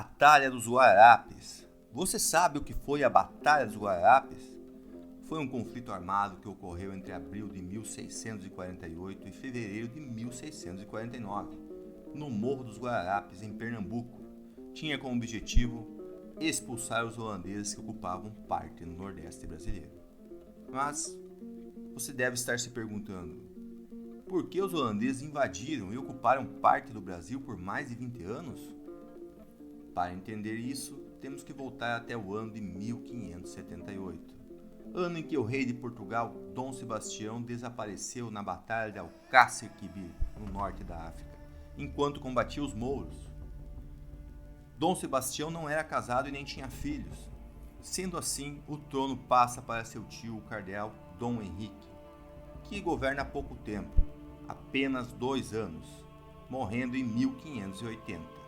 Batalha dos Guararapes. Você sabe o que foi a Batalha dos Guararapes? Foi um conflito armado que ocorreu entre abril de 1648 e fevereiro de 1649, no Morro dos Guararapes, em Pernambuco. Tinha como objetivo expulsar os holandeses que ocupavam parte no Nordeste brasileiro. Mas você deve estar se perguntando, por que os holandeses invadiram e ocuparam parte do Brasil por mais de 20 anos? Para entender isso, temos que voltar até o ano de 1578, ano em que o rei de Portugal, Dom Sebastião, desapareceu na Batalha de Alcácer Quibir, no norte da África, enquanto combatia os mouros. Dom Sebastião não era casado e nem tinha filhos. Sendo assim, o trono passa para seu tio, o cardeal Dom Henrique, que governa há pouco tempo, apenas 2 anos, morrendo em 1580.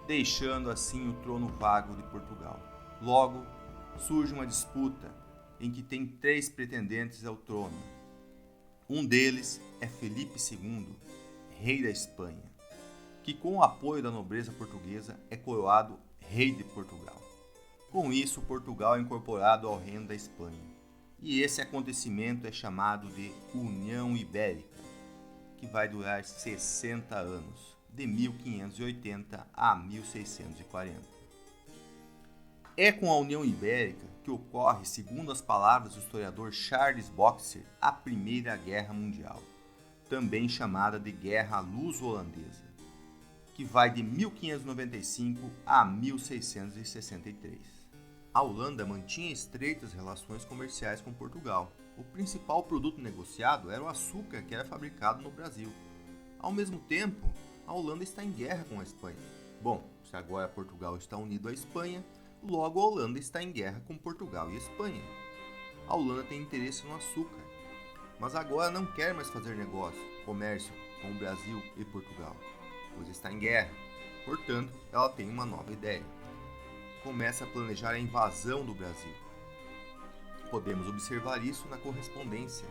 Deixando assim o trono vago de Portugal. Logo, surge uma disputa em que tem 3 pretendentes ao trono. Um deles é Felipe II, rei da Espanha, que com o apoio da nobreza portuguesa é coroado rei de Portugal. Com isso, Portugal é incorporado ao reino da Espanha. E esse acontecimento é chamado de União Ibérica, que vai durar 60 anos. De 1580 a 1640. É com a União Ibérica que ocorre, segundo as palavras do historiador Charles Boxer, a Primeira Guerra Mundial, também chamada de Guerra Luso-Holandesa, que vai de 1595 a 1663. A Holanda mantinha estreitas relações comerciais com Portugal. O principal produto negociado era o açúcar que era fabricado no Brasil. Ao mesmo tempo, a Holanda está em guerra com a Espanha. Bom, se agora Portugal está unido à Espanha, logo a Holanda está em guerra com Portugal e Espanha. A Holanda tem interesse no açúcar, mas agora não quer mais fazer negócio, comércio com o Brasil e Portugal, pois está em guerra. Portanto, ela tem uma nova ideia. Começa a planejar a invasão do Brasil. Podemos observar isso na correspondência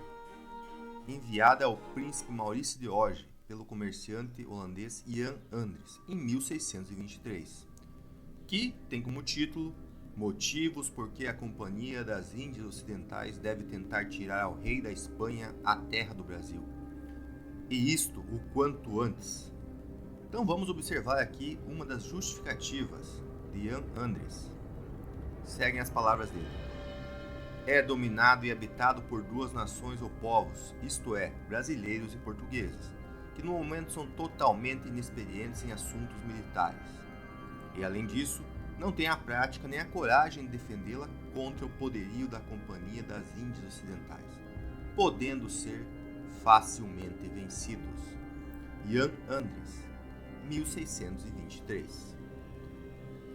enviada ao príncipe Maurício de Orange pelo comerciante holandês Jan Andries, em 1623, que tem como título Motivos por que a Companhia das Índias Ocidentais deve tentar tirar ao rei da Espanha a terra do Brasil. E isto o quanto antes. Então vamos observar aqui uma das justificativas de Jan Andries. Seguem as palavras dele. É dominado e habitado por 2 nações ou povos, isto é, brasileiros e portugueses, que no momento são totalmente inexperientes em assuntos militares. E além disso, não têm a prática nem a coragem de defendê-la contra o poderio da Companhia das Índias Ocidentais, podendo ser facilmente vencidos. Jan Andries, 1623.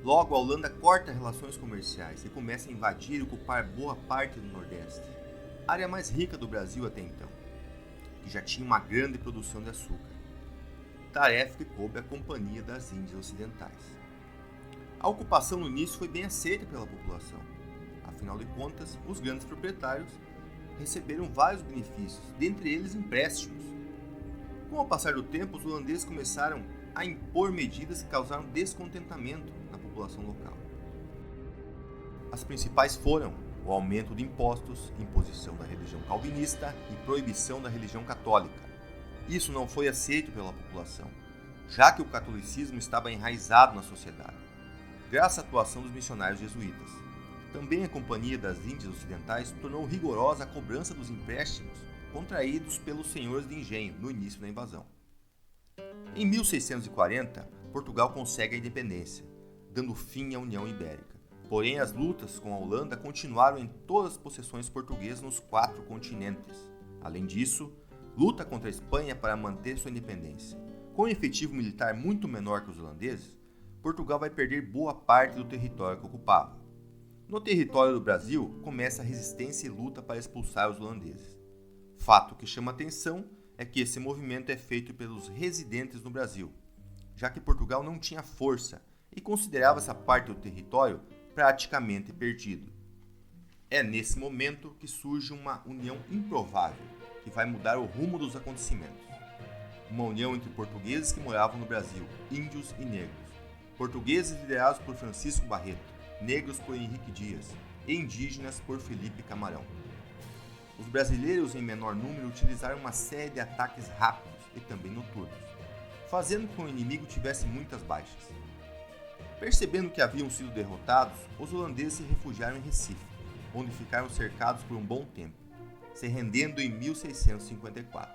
Logo, a Holanda corta relações comerciais e começa a invadir e ocupar boa parte do Nordeste, área mais rica do Brasil até então, que já tinha uma grande produção de açúcar, tarefa que coube à Companhia das Índias Ocidentais. A ocupação no início foi bem aceita pela população. Afinal de contas, os grandes proprietários receberam vários benefícios, dentre eles empréstimos. Com o passar do tempo, os holandeses começaram a impor medidas que causaram descontentamento na população local. As principais foram o aumento de impostos, imposição da religião calvinista e proibição da religião católica. Isso não foi aceito pela população, já que o catolicismo estava enraizado na sociedade, graças à atuação dos missionários jesuítas. Também a Companhia das Índias Ocidentais tornou rigorosa a cobrança dos empréstimos contraídos pelos senhores de engenho no início da invasão. Em 1640, Portugal consegue a independência, dando fim à União Ibérica. Porém, as lutas com a Holanda continuaram em todas as possessões portuguesas nos 4 continentes. Além disso, luta contra a Espanha para manter sua independência. Com um efetivo militar muito menor que os holandeses, Portugal vai perder boa parte do território que ocupava. No território do Brasil, começa a resistência e luta para expulsar os holandeses. Fato que chama atenção é que esse movimento é feito pelos residentes no Brasil, já que Portugal não tinha força e considerava essa parte do território praticamente perdido. É nesse momento que surge uma união improvável, que vai mudar o rumo dos acontecimentos. Uma união entre portugueses que moravam no Brasil, índios e negros, portugueses liderados por Francisco Barreto, negros por Henrique Dias e indígenas por Felipe Camarão. Os brasileiros em menor número utilizaram uma série de ataques rápidos e também noturnos, fazendo com que o inimigo tivesse muitas baixas. Percebendo que haviam sido derrotados, os holandeses se refugiaram em Recife, onde ficaram cercados por um bom tempo, se rendendo em 1654,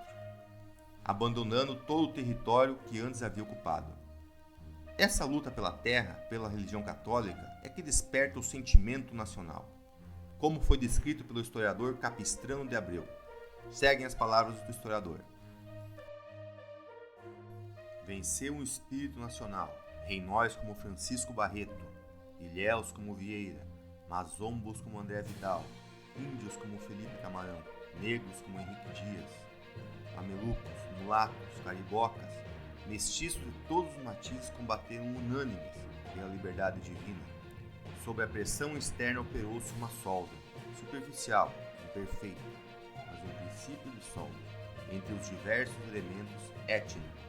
abandonando todo o território que antes havia ocupado. Essa luta pela terra, pela religião católica, é que desperta o sentimento nacional, como foi descrito pelo historiador Capistrano de Abreu. Seguem as palavras do historiador. Venceu um espírito nacional, reinóis como Francisco Barreto, ilhéus como Vieira, mazombos como André Vidal, índios como Felipe Camarão, negros como Henrique Dias, mamelucos, mulatos, caribocas, mestiços de todos os matizes combateram unânimes pela liberdade divina. Sob a pressão externa operou-se uma solda, superficial, imperfeita, mas um princípio de solda, entre os diversos elementos étnicos,